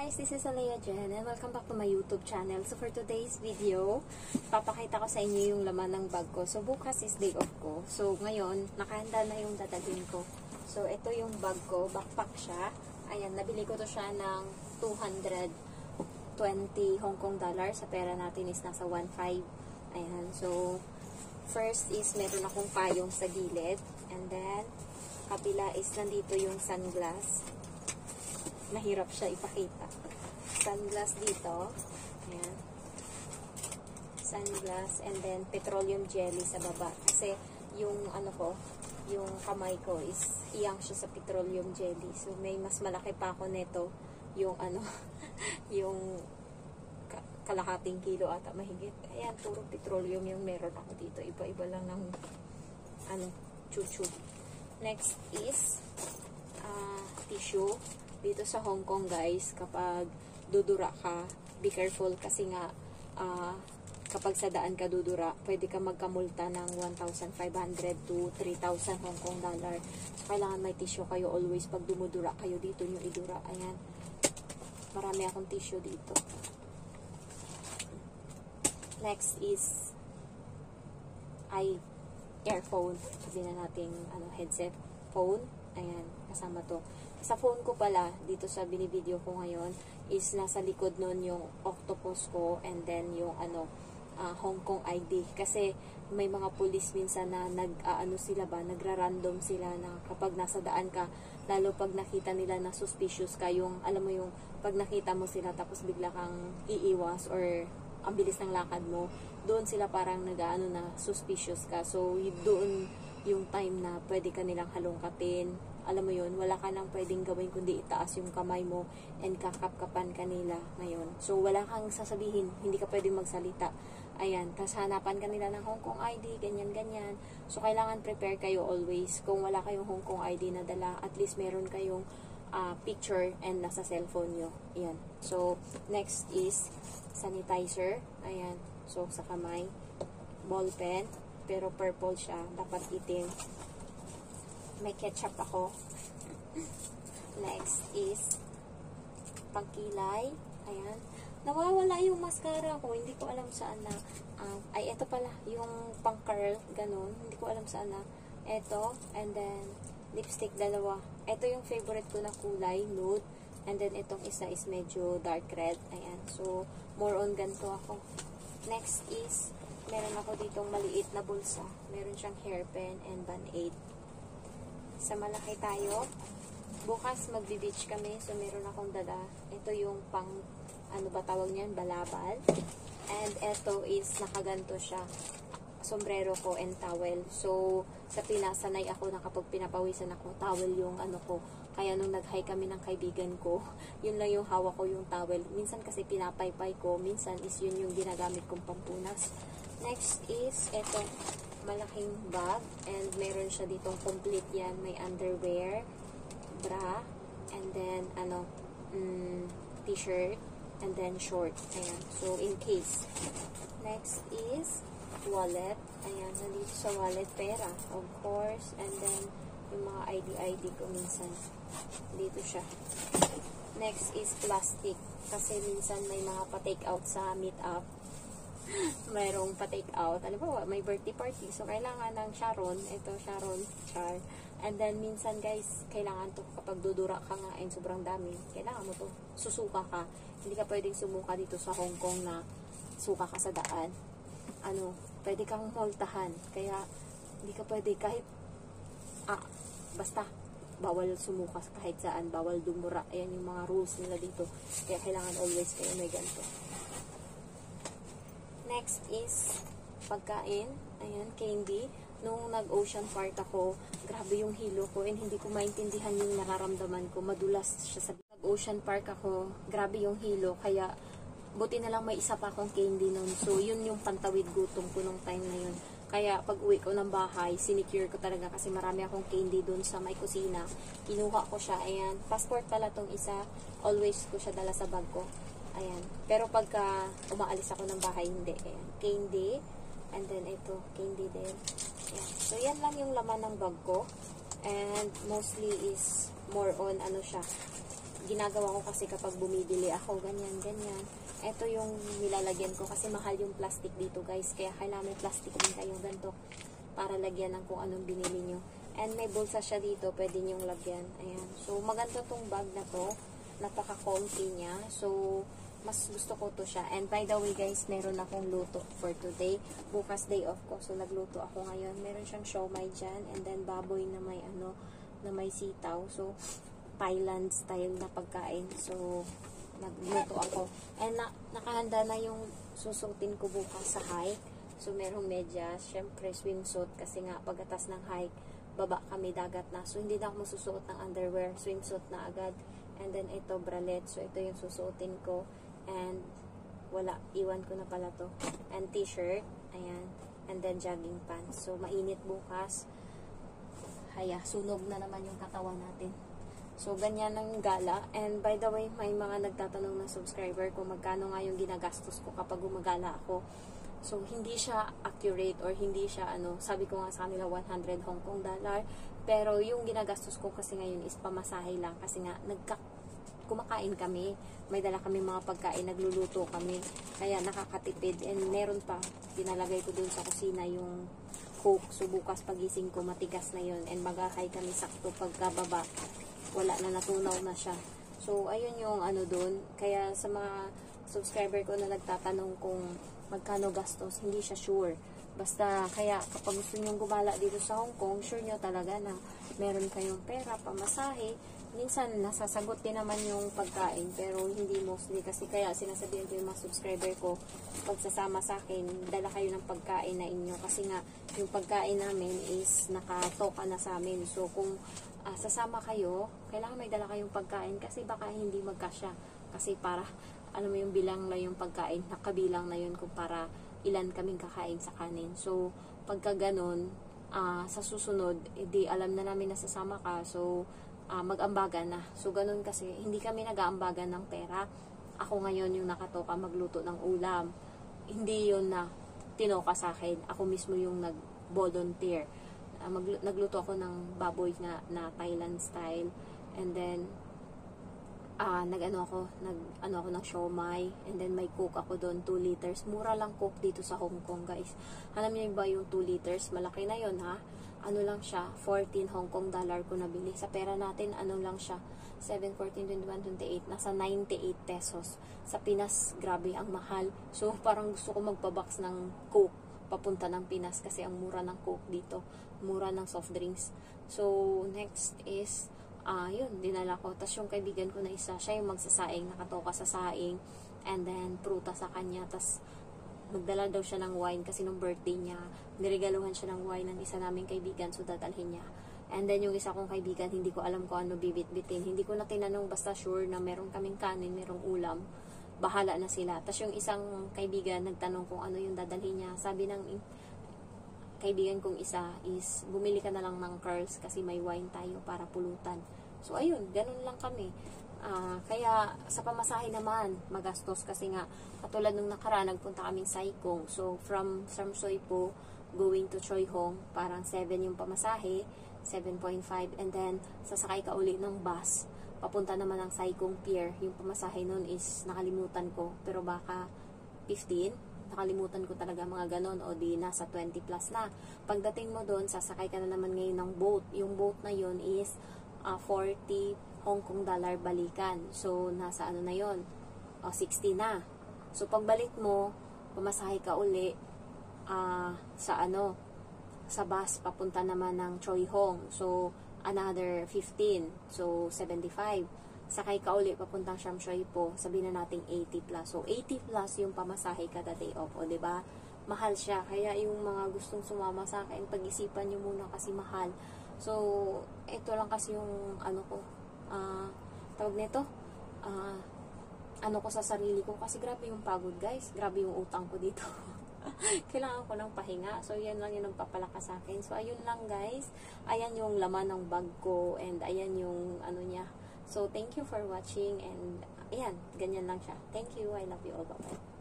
guys, this is Alea Jen and welcome back to my YouTube channel. So for today's video, papakita ko sa inyo yung laman ng bag ko. So bukas is day off ko. So ngayon, nakahanda na yung dadalhin ko. So ito yung bag ko, backpack siya. Ayan, nabili ko to siya ng 220 Hong Kong dollar. Sa pera natin is nasa 1.5. Ayan, so first is meron akong payong sa gilid. And then, kapila is nandito yung sunglass. Mahirap siya ipakita. Sunglass dito. Ayan. Sunglass. And then, petroleum jelly sa baba. Kasi, yung ano ko, yung kamay ko is iyang siya sa petroleum jelly. So, may mas malaki pa ako neto. Yung ano, yung kalahating kilo ata mahigit. Ayan, puro petroleum yung meron ako dito. Iba-iba lang ng ano, chuchu. Next is tissue. Dito sa Hong Kong guys, kapag dudura ka, be careful kasi nga kapag sa daan ka dudura, pwede ka magkamulta ng 1,500 to 3,000 Hong Kong dollar. So, kailangan may tissue kayo always pag dumudura kayo dito nyo idura. Ayan. Marami akong tissue dito. Next is earphone. Sabihin na natin headset phone. Ayan, kasama to. Sa phone ko pala, dito sa binivideo ko ngayon, is nasa likod nun yung octopus ko and then yung Hong Kong ID. Kasi may mga police minsan na nagra-random sila na kapag nasa daan ka, lalo pag nakita nila na suspicious ka, yung, alam mo yung, pag nakita mo sila tapos bigla kang iiwas or ang bilis ng lakad mo, doon sila parang na suspicious ka. So, doon yung time na pwede ka nilang halongkatin. Alam mo yun, wala ka nang pwedeng gawin kundi itaas yung kamay mo and kakapkapan kanila ngayon. So, wala kang sasabihin, hindi ka pwedeng magsalita. Ayan, tapos hanapan kanila ng Hong Kong ID, ganyan-ganyan. So, kailangan prepare kayo always. Kung wala kayong Hong Kong ID na dala, at least meron kayong picture and nasa cellphone nyo. Ayan. So, next is sanitizer. Ayan. So, sa kamay. Ball pen. Pero purple siya. Dapat itim. May ketchup ako. Next is pangkilay. Ayan. Nawawala yung mascara ko. Hindi ko alam saan na. Ay, ito pala. Yung pang curl. Ganun. Hindi ko alam saan na. Ito. And then, lipstick dalawa. Ito yung favorite ko na kulay. Nude. And then, itong isa is medyo dark red. Ayan. So, more on ganito ako. Next is, meron ako ditong maliit na bulsa. Meron siyang hairpin and band-aid. Sa malaki tayo. Bukas magbi-beach kami. So, meron akong dala. Ito yung pang, ano ba tawag niyan? Balabal. And ito is nakaganto siya. Sombrero ko and towel. So, sa Pinas, sanay ako na kapag pinapawisan ako, towel yung ano ko. Kaya nung nag-hike kami ng kaibigan ko, yun lang yung hawak ko yung towel. Minsan kasi pinapaypay ko. Minsan is yun yung ginagamit kong pampunas. Next is, eto, malaking bag. And meron siya ditong complete yan. May underwear, bra, and then, t-shirt, and then short. Ayan. So, in case. Next is wallet. Ayan. Nandito sa wallet, pera. Of course. And then, yung mga ID ko minsan. Dito siya. Next is plastic. Kasi minsan may mga pa-take out sa meet-up. Mayroong pa-take out. Alam mo, may birthday party. So, kailangan ng Sharon. Ito, Sharon. Char. And then, minsan guys, kailangan to kapag dudura ka nga and sobrang dami. Kailangan mo to. Susuka ka. Hindi ka pwedeng sumuka dito sa Hong Kong na suka ka sa daan. Pwede kang multahan. Kaya, hindi ka pwede kahit basta, bawal sumuka kahit saan, bawal dumura. Ayan yung mga rules nila dito. Kaya kailangan always kayo may ganito. Next is pagkain. Ayan, candy. Nung nag-ocean park ako, grabe yung hilo ko and hindi ko maintindihan yung nararamdaman ko. Madulas siya sa nag-ocean park ako. Grabe yung hilo. Kaya, buti na lang may isa pa akong candy nun. So, yun yung pantawid gutom ko nung time na yun. Kaya, pag uwi ko ng bahay, sinecure ko talaga kasi marami akong candy dun sa may kusina. Kinuha ko siya. Ayan. Passport pala tong isa. Always ko siya dala sa bag ko. Ayan. Pero pagka umaalis ako ng bahay, hindi. Ayan. Candy. And then, ito. Candy din. Ayan. So, yan lang yung laman ng bag ko. And, mostly is more on, siya, ginagawa ko kasi kapag bumibili ako, ganyan, ganyan. Ito yung nilalagyan ko kasi mahal yung plastic dito guys. Kaya kailangan may plastic din kayong ganito para lagyan ng kung anong binili nyo. And may bulsa siya dito, pwede nyong lagyan. Ayan. So, maganda tong bag na to. Napaka-comfy niya. So, mas gusto ko to siya. And by the way guys, meron akong luto for today. Bukas day off ko. So, nagluto ako ngayon. Meron siyang siomai dyan. And then, baboy na may na may sitaw. So, Thailand style na pagkain. So, nagluto ako. And nakahanda na yung susutin ko bukas sa hike. So, merong medyas. Syempre, swimsuit. Kasi nga, pagkatas ng hike, baba kami, dagat na. So, hindi na ako masusuot ng underwear. Swimsuit na agad. And then, ito, bralette. So, ito yung susuotin ko. And, wala. Iwan ko na pala to. And, t-shirt. Ayan. And then, jogging pants. So, mainit bukas. Haya, sunog na naman yung katawan natin. So, ganyan ang gala. And, by the way, may mga nagtatanong na subscriber kung magkano nga yung ginagastos ko kapag gumagala ako. So, hindi siya accurate or hindi siya, sabi ko nga sa kanila, 100 Hong Kong dollar. Pero, yung ginagastos ko kasi ngayon is pamasahe lang. Kasi nga, kumakain kami. May dala kami mga pagkain, nagluluto kami. Kaya, nakakatipid. And, meron pa, dinalagay ko dun sa kusina yung Coke. So, bukas pagising ko, matigas na yun. And, magahay kami sakto pagkababa. Wala na, natunaw na siya. So, ayun yung dun. Kaya, sa mga subscriber ko na nagtatanong kung magkano gastos, hindi siya sure. Basta, kaya kapag gusto nyo gumala dito sa Hong Kong, sure nyo talaga na meron kayong pera, pamasahe. Minsan, nasasagot din naman yung pagkain, pero hindi mostly. Kasi kaya, sinasabihan ko yung mga subscriber ko, pag sasama sa akin, dala kayo ng pagkain na inyo. Kasi nga, yung pagkain namin is nakatoka na sa amin. So, kung sasama kayo, kailangan may dala kayong pagkain kasi baka hindi magkasya. Kasi para alam mo yung bilang na yung pagkain, nakabilang na yun kung para ilan kaming kakain sa kanin. So, pagka ganun, sa susunod, di alam na namin na sasama ka, so, mag-ambagan na. So, ganun kasi, hindi kami nag-aambagan ng pera. Ako ngayon yung nakatoka magluto ng ulam. Hindi yun na tinoka sa akin. Ako mismo yung nag-volunteer. Nagluto ako ng baboy na Thailand style. And then, nag-ano ako ng siomai, and then may Coke ako doon, 2 liters. Mura lang Coke dito sa Hong Kong, guys. Alam niyo ba yung 2 liters? Malaki na yon ha? Ano lang siya, 14 Hong Kong dollar ko nabili. Sa pera natin, ano lang siya, 7, 14, 21, 28, nasa 98 pesos. Sa Pinas, grabe, ang mahal. So, parang gusto ko magpabox ng Coke papunta ng Pinas kasi ang mura ng Coke dito. Mura ng soft drinks. So, next is yun, dinala ko. Tapos yung kaibigan ko na isa, siya yung magsasaing, nakatoka sa saing, and then pruta sa kanya. Tapos magdala daw siya ng wine kasi nung birthday niya, niregaluhan siya ng wine ng isa naming kaibigan, so dadalhin niya. And then yung isa kong kaibigan, hindi ko alam kung ano bibit-bitin. Hindi ko na tinanong, basta sure na meron kaming kanin, merong ulam. Bahala na sila. Tapos yung isang kaibigan, nagtanong kung ano yung dadalhin niya. Sabi ng kaibigan kong isa is, bumili ka na lang ng curls kasi may wine tayo para pulutan. So, ayun, ganun lang kami. Kaya, sa pamasahe naman, magastos kasi nga, katulad nung nakaraan, nagpunta kaming Saikong. So, from Samsoy po, going to Choi Hong, parang 7 yung pamasahe, 7.5, and then, sasakay ka uli ng bus, papunta naman ng Saikong Pier. Yung pamasahe nun is, nakalimutan ko, pero baka 15, nakalimutan ko talaga mga ganon, o di nasa 20 plus na. Pagdating mo doon, sasakay ka na naman ngayon ng boat. Yung boat na yun is 40 Hong Kong dollar balikan. So, nasa ano na yun? 60 na. So, pagbalik mo, pamasahe ka uli sa bus, papunta naman ng Choi Hong. So, another 15. So, 75. Sakay ka uli papuntang Sham Shui po, sabihin na natin 80 plus. So, 80 plus yung pamasahe kada day off. O, diba? Mahal siya. Kaya yung mga gustong sumama sa akin, pag-isipan nyo muna kasi mahal. So, ito lang kasi yung tawag nito, ko sa sarili ko. Kasi grabe yung pagod, guys. Grabe yung utang ko dito. Kailangan ko ng pahinga. So, yan lang yung nagpapalakas sa akin. So, ayun lang, guys. Ayan yung laman ng bag ko. And ayan yung niya. So, thank you for watching, and ayan, ganyan lang siya. Thank you, I love you all, bye-bye.